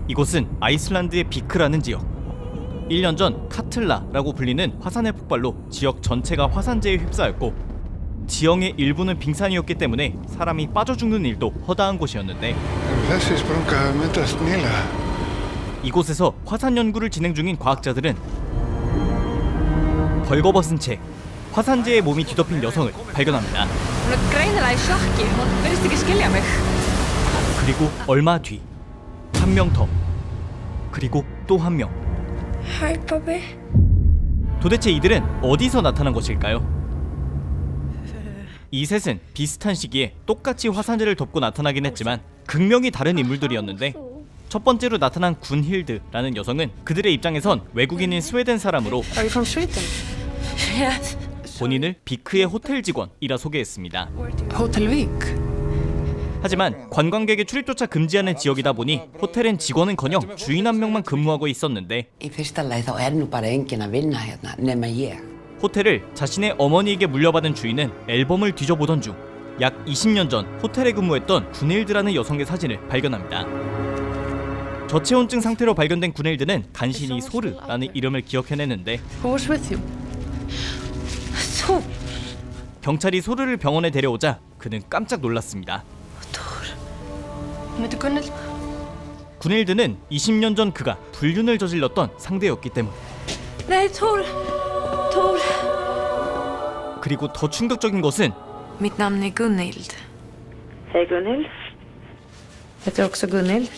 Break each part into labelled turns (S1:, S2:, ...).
S1: 이곳은 아이슬란드의 비크라는 지역. 1년 전 카틀라라고 불리는 화산의 폭발로 지역 전체가 화산재에 휩싸였고 지형의 일부는 빙산이었기 때문에 사람이 빠져 죽는 일도 허다한 곳이었는데 이곳에서 화산 연구를 진행 중인 과학자들은 벌거벗은 채 화산재에 몸이 뒤덮인 여성을 발견합니다. 그리고 얼마 뒤 한 명 더, 그리고 또 한 명. 도대체 이들은 어디서 나타난 것일까요? 이 셋은 비슷한 시기에 똑같이 화산재를 덮고 나타나긴 했지만 극명히 다른 인물들이었는데 첫 번째로 나타난 군힐드라는 여성은 그들의 입장에선 외국인인 스웨덴 사람으로 본인을 비크의 호텔 직원이라 소개했습니다. 하지만 관광객의 출입조차 금지하는 지역이다 보니 호텔엔 직원은커녕 주인 한 명만 근무하고 있었는데 호텔을 자신의 어머니에게 물려받은 주인은 앨범을 뒤져보던 중 약 20년 전 호텔에 근무했던 군힐드라는 여성의 사진을 발견합니다. 저체온증 상태로 발견된 군힐드는 간신히 소르라는 이름을 기억해내는데 경찰이 소르를 병원에 데려오자 그는 깜짝 놀랐습니다. 군힐드는 20년 전 그가 불륜을 저질렀던 상대였기 때문. 그리고 더 충격적인 것은
S2: Mitt namn är Gunhild.
S3: Hej Gunhild.
S2: Heter också Gunhild.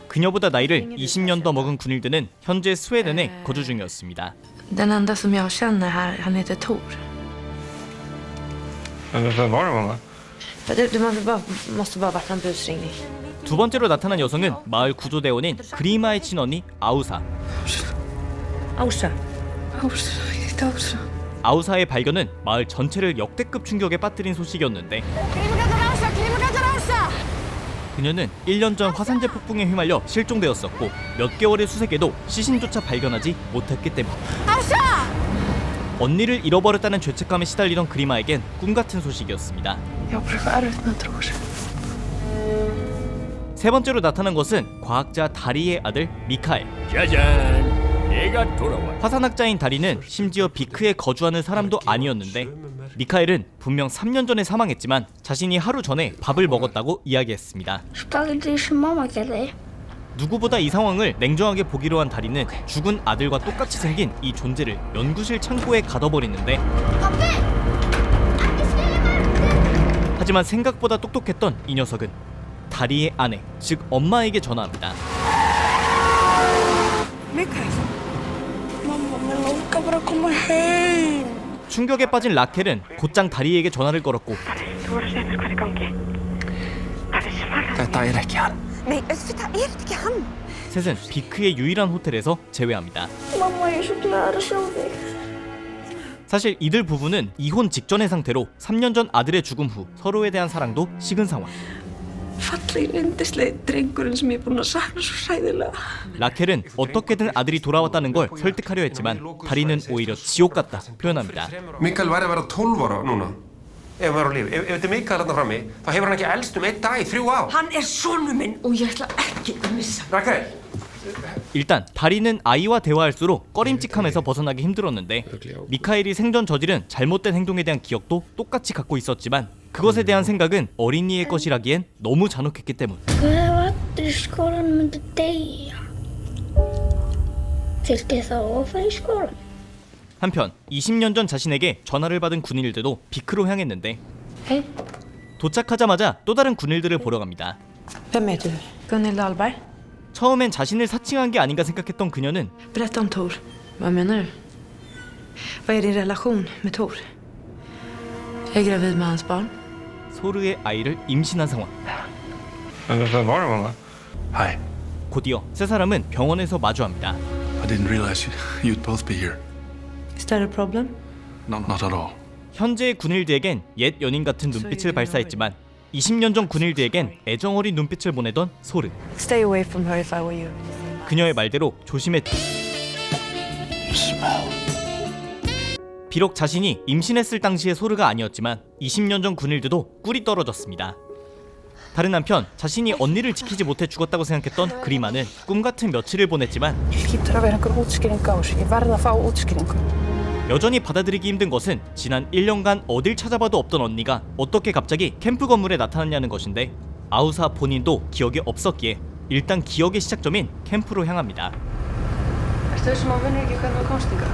S1: 그녀보다 나이를 20년 더 먹은 군힐드는 현재 스웨덴에 거주 중이었습니다.
S2: Den enda som jag känner här, han heter Tor.
S4: Varför var det mamma?
S2: Du måste bara varit en busringning.
S1: 두 번째로 나타난 여성은 마을 구조대원인 그리마의 친언니 아우사. 아우사의 발견은 마을 전체를 역대급 충격에 빠뜨린 소식이었는데 그녀는 1년 전 화산재 폭풍에 휘말려 실종되었었고 몇 개월의 수색에도 시신조차 발견하지 못했기 때문. 언니를 잃어버렸다는 죄책감에 시달리던 그리마에겐 꿈같은 소식이었습니다. 세 번째로 나타난 것은 과학자 다리의 아들 미카엘.
S5: 짜잔! 내가 돌아와.
S1: 화산학자인 다리는 심지어 비크에 거주하는 사람도 아니었는데 미카엘은 분명 3년 전에 사망했지만 자신이 하루 전에 밥을 먹었다고 이야기했습니다. 누구보다 이 상황을 냉정하게 보기로 한 다리는 죽은 아들과 똑같이 생긴 이 존재를 연구실 창고에 가둬버리는데 하지만 생각보다 똑똑했던 이 녀석은 다리의 아내, 즉 엄마에게 전화합니다. 충격에 빠진 라켈은 곧장 다리에게 전화를 걸었고 셋은 비크의 유일한 호텔에서 재회합니다. 사실 이들 부부는 이혼 직전의 상태로 3년 전 아들의 죽음 후 서로에 대한 사랑도 식은 상황. 라켈은 어떻게든 아들이 돌아왔다는 걸 설득하려 했지만 다리는 오히려 지옥 같다 표현합니다.
S4: Mikael væri að vera 12 ára núna. Ef hann var á lífi. Ef þetta er Mikael þarna frammi, þá hefur hann ekki elst um 1 dag í 3 ár.
S3: Hann sonur minn og ég ætla ekki að missa.
S4: Rakel!
S1: 일단 다리는 아이와 대화할수록 꺼림칙함에서 벗어나기 힘들었는데 미카엘이 생전 저지른 잘못된 행동에 대한 기억도 똑같이 갖고 있었지만 그것에 대한 생각은 어린이의 것이라기엔 너무 잔혹했기 때문. 한편 20년 전 자신에게 전화를 받은 군일들도 비크로 향했는데 도착하자마자 또 다른 군일들을 보러 갑니다.
S2: Vem är du? Gunhild Dahlberg.
S1: 처음엔 자신을 사칭한 게 아닌가 생각했던 그녀는
S2: Berätta om Tor. Vad menar du? Vad är din relation med Tor? Jag är gravid med hans barn.
S1: 소르의 아이를 임신한 상황.
S4: Varför var det mamma?
S6: Hi.
S1: 곧이어 세 사람은 병원에서 마주합니다.
S6: I didn't realize you'd both be here.
S2: Is that a problem?
S6: Not at all.
S1: 현재의 군일드에겐 옛 연인 같은 눈빛을 발사했지만 20년 전 군일드에겐 애정어린 눈빛을 보내던 소르.
S2: Stay away from her if I were you.
S1: 그녀의 말대로 조심했지. 비록 자신이 임신했을 당시의 소르가 아니었지만 20년 전 군일드도 꿀이 떨어졌습니다. 다른 한편 자신이 언니를 지키지 못해 죽었다고 생각했던 그리마는 꿈같은 며칠을 보냈지만
S7: hlýtur að vera einhver útskýring á þessu. Ég verð að fá útskýringu.
S1: 여전히 받아들이기 힘든 것은 지난 1년간 어딜 찾아봐도 없던 언니가 어떻게 갑자기 캠프 건물에 나타났냐는 것인데 아우사 본인도 기억이 없었기에 일단 기억의 시작점인 캠프로 향합니다.
S2: Ertu þessum að vinnur ekki hvernig þú komst hingað?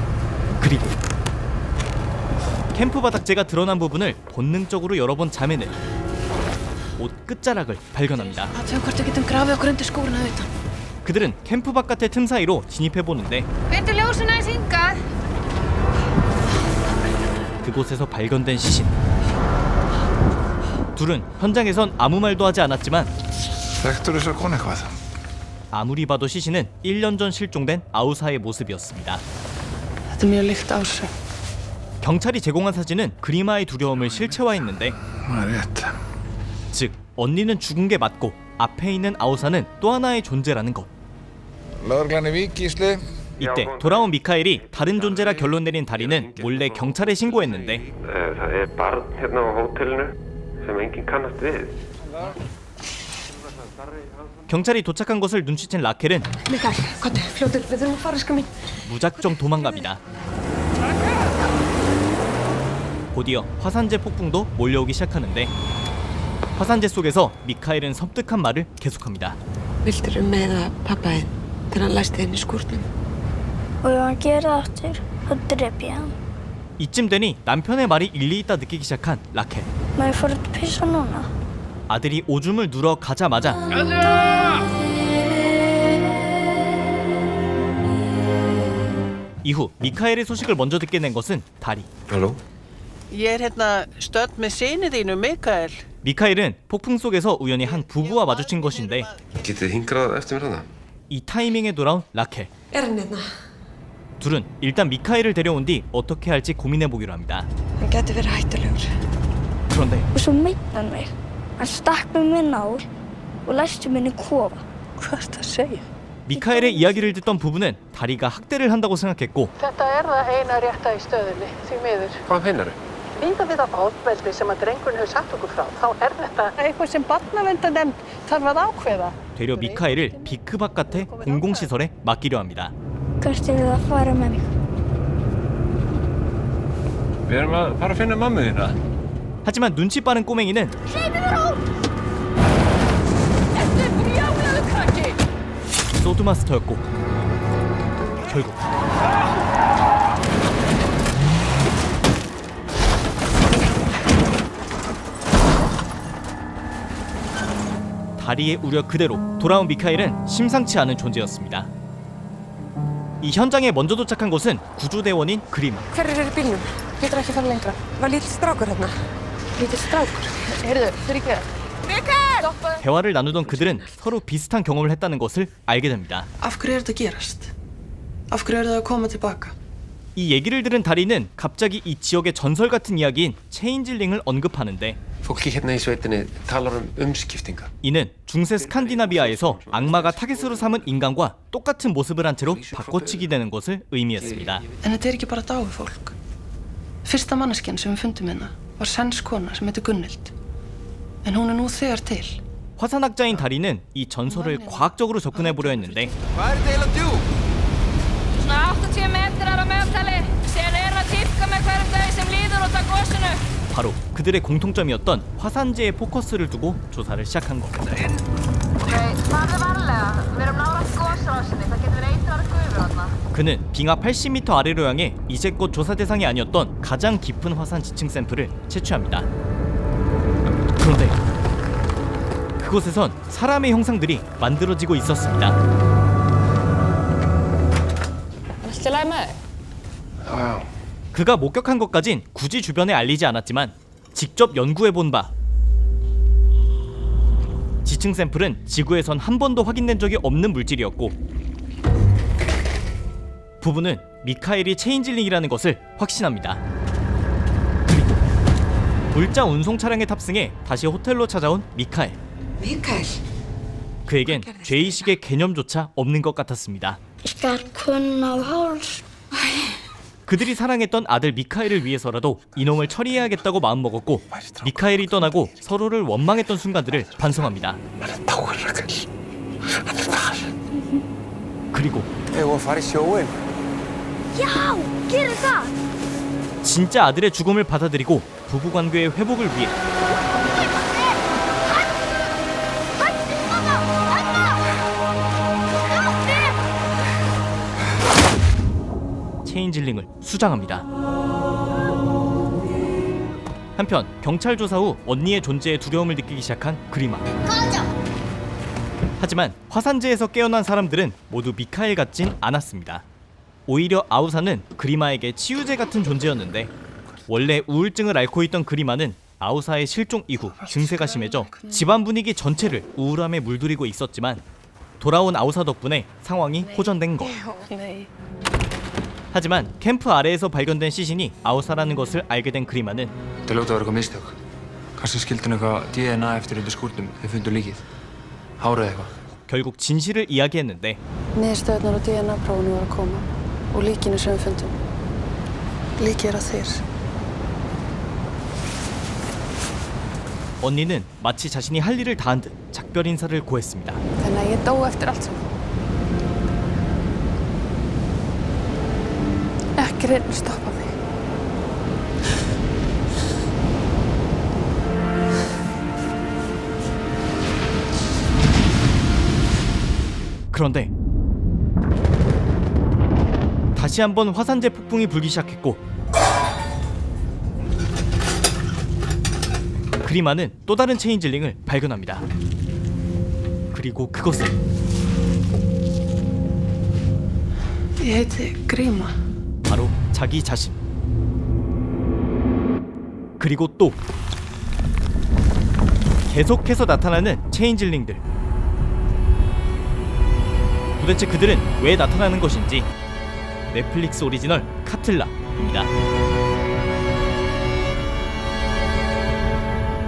S1: 그리고 캠프 바닥재가 드러난 부분을 본능적으로 여러 번 자매내 옷 끝자락을 발견합니다.
S2: Athugum hvort við getum grafið okkur undir skúrinn að utan.
S1: 그들은 캠프 바깥의 틈 사이로 진입해보는데
S2: Vindu ljósin aðeins hingað.
S1: 그곳에서 발견된 시신. 둘은 현장에선 아무 말도 하지 않았지만
S6: Þekktur þessar konu eitthvað?
S1: 아무리 봐도 시신은 1년 전 실종된 아우사의 모습이었습니다.
S7: Þetta mjög líkt Ásu.
S1: 경찰이 제공한 사진은 그리마의 두려움을 실체화했는데
S6: Það rétt.
S1: 즉 언니는 죽은 게 맞고 앞에 있는 아우사는 또 하나의 존재라는 것.
S6: Lögreglan í Vík, Gísli.
S1: 이때 돌아온 미카엘이 다른 존재라 결론 내린 다리는 몰래 경찰에 신고했는데
S4: Það barn hérna á hótelinu sem enginn kannast við.
S1: 경찰이 도착한 것을 눈치챈 라켈은
S2: Mikael, komdu, fljótur, við þurfum að fara, skaminn.
S1: 무작정 도망갑니다. 곧이어 화산재 폭풍도 몰려오기 시작하는데 화산재 속에서 미카엘은 섬뜩한 말을 계속합니다.
S2: Vildirðu með pappa þinn þegar hann læsti inn í skúrnum?
S8: Og ef hann gerir það aftur, þá drep ég hann.
S1: 이쯤 되니 남편의 말이 일리 있다 느끼기 시작한 라켈.
S8: Má ég fara út að pissa núna?
S1: 아들이 오줌을 누러 가자마자 이후 미카엘의 소식을 먼저 듣게 된 것은 다리.
S4: Halló?
S7: Ég hérna stödd með syni þínu, Mikael.
S1: 미카엘은 폭풍 속에서 우연히 한 부부와 마주친 것인데
S4: Getið þið hingrað eftir mér þarna?
S1: 이 타이밍에 돌아온 라켈.
S2: Er hann hérna?
S1: 둘은 일단 미카엘을 데려온 뒤 어떻게 할지 고민해보기로 합니다.
S2: Hann gæti verið hættulegur.
S1: 그런데
S8: Og svo meint hann mig. Hann stakk mig með nál og læsti mig inn í kofa.
S7: Hvað ertu að segja?
S1: 미카엘의 이야기를 듣던 부부는 다리가 학대를 한다고 생각했고
S7: Þetta það eina rétta í stöðunni, því miður.
S4: Hvað meinarðu?
S7: Líka við það ofbeldi sem að drengurinn hefur sagt okkur frá, þá þetta eitthvað sem barnaverndarnefnd þarf að ákveða.
S1: 되려 미카엘을 비크 바깥의 공공시설에 맡기려 합니다.
S8: Hvert er það að fara með mig?
S5: Við erum að fara að finna mammu þína.
S1: 하지만 눈치 빠른 꼬맹이는 소드마스터였고 결국 다리의 우려 그대로 돌아온 미카엘은 심상치 않은 존재였습니다. 이 현장에 먼저 도착한 것은 구조대원인 그리마.
S2: Hverjir eru í bílnum? Getur ekki fara lengra. Var lítill strákur hérna? Lítill strákur?
S7: Heyrðu, fyrirgeðu.
S1: 대화를 나누던 그들은 서로 비슷한 경험을 했다는 것을 알게 됩니다.
S7: Af hverju þetta gerast? Af hverju það að koma tilbaka?
S1: 이 얘기를 들은 다리는 갑자기 이 지역의 전설 같은 이야기인 체인질링을 언급하는데
S4: Fólki hérna í sveitinni talar umskiptinga.
S1: 이는 중세 스칸디나비아에서 악마가 타겟으로 삼은 인간과 똑같은 모습을 한 채로 바꿔치기 되는 것을 의미했습니다.
S7: En þetta ekki bara dáið fólk. Fyrsta manneskjan sem við fundum hérna var sænsk kona sem heitir Gunnhild. En hún nú þegar til.
S1: 화산학자인 다리는 이 전설을 과학적으로 접근해보려 했는데
S9: Svona 80 metrar á meðtali. Síðan að tífka með hverjum degi sem líður út af gosinu.
S1: 바로 그들의 공통점이었던 화산재에 포커스를 두고 조사를 시작한 겁니다.
S9: Farðu varlega. Við erum nálægt gosrásinni. Það getur verið eitrar gufur þarna.
S1: 그는 빙하 80m 아래로 향해 이제껏 조사 대상이 아니었던 가장 깊은 화산 지층 샘플을 채취합니다. 그런데 그곳에선 사람의 형상들이 만들어지고 있었습니다.
S2: Allt í lagi með þig?
S1: 그가 목격한 것까진 굳이 주변에 알리지 않았지만 직접 연구해본 바 지층 샘플은 지구에선 한 번도 확인된 적이 없는 물질이었고 부부는 미카엘이 체인질링이라는 것을 확신합니다. 그리고 물자 운송 차량에 탑승해 다시 호텔로 찾아온 미카엘.
S2: Mikael.
S1: 그에겐 죄의식의 개념조차 없는 것 같았습니다.
S8: Ég skar kunna á háls.
S1: 그들이 사랑했던 아들 미카엘을 위해서라도 이놈을 처리해야겠다고 마음먹었고 미카엘이 떠나고 서로를 원망했던 순간들을 반성합니다. 그리고
S8: Já, gerum það!
S1: 진짜 아들의 죽음을 받아들이고 부부관계의 회복을 위해 체인질링을 수장합니다. 한편 경찰 조사 후 언니의 존재에 두려움을 느끼기 시작한 그리마. 하지만 화산재에서 깨어난 사람들은 모두 미카엘 같진 않았습니다. 오히려 아우사는 그리마에게 치유제 같은 존재였는데 원래 우울증을 앓고 있던 그리마는 아우사의 실종 이후 증세가 심해져 집안 분위기 전체를 우울함에 물들이고 있었지만 돌아온 아우사 덕분에 상황이 호전된 것.
S7: Nei.
S1: 하지만 캠프 아래에서 발견된 시신이 아우사라는 것을 알게 된 그리마는
S5: Þetta ljóta að vera eitthvað mistök. Kannski skildi hann eitthvað DNA eftir undir skúrnum þegar fundu líkið. Hárið eitthvað.
S1: 결국 진실을 이야기했는데
S7: Niðurstöðunar á DNA-prófinu voru að koma og líkinu sem við fundum. Líkið er að þér.
S1: 언니는 마치 자신이 할 일을 다한 듯 작별 인사를 고했습니다.
S7: Þannig að ég dó eftir allt saman. Ekki reyna að stoppa mig.
S1: 그런데 다시 한번 화산재 폭풍이 불기 시작했고 그리마는 또 다른 체인질링을 발견합니다. 그리고 그것은
S7: Ég heiti Gríma.
S1: 바로 자기 자신. 그리고 또 계속해서 나타나는 체인질링들. 도대체 그들은 왜 나타나는 것인지 넷플릭스 오리지널 카틀라입니다.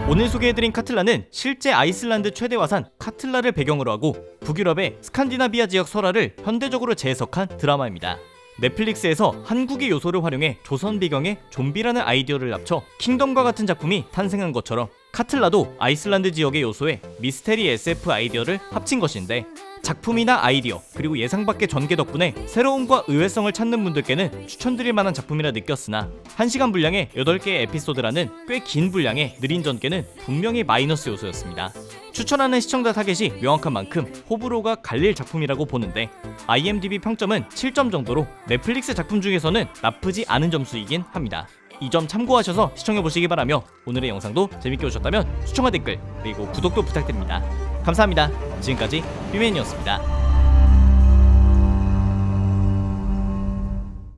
S1: 오늘 소개해드린 카틀라는 실제 아이슬란드 최대 화산 카틀라를 배경으로 하고 북유럽의 스칸디나비아 지역 설화를 현대적으로 재해석한 드라마입니다. 넷플릭스에서 한국의 요소를 활용해 조선 배경의 좀비라는 아이디어를 합쳐 킹덤과 같은 작품이 탄생한 것처럼 카틀라도 아이슬란드 지역의 요소에 미스테리 SF 아이디어를 합친 것인데 작품이나 아이디어 그리고 예상 밖의 전개 덕분에 새로움과 의외성을 찾는 분들께는 추천드릴 만한 작품이라 느꼈으나 1시간 분량의 8개의 에피소드라는 꽤 긴 분량의 느린 전개는 분명히 마이너스 요소였습니다. 추천하는 시청자 타겟이 명확한 만큼 호불호가 갈릴 작품이라고 보는데 IMDb 평점은 7점 정도로 넷플릭스 작품 중에서는 나쁘지 않은 점수이긴 합니다. 이 점 참고하셔서 시청해보시기 바라며 오늘의 영상도 재밌게 보셨다면 추천과 댓글 그리고 구독도 부탁드립니다. 감사합니다. 지금까지 휘맨이었습니다.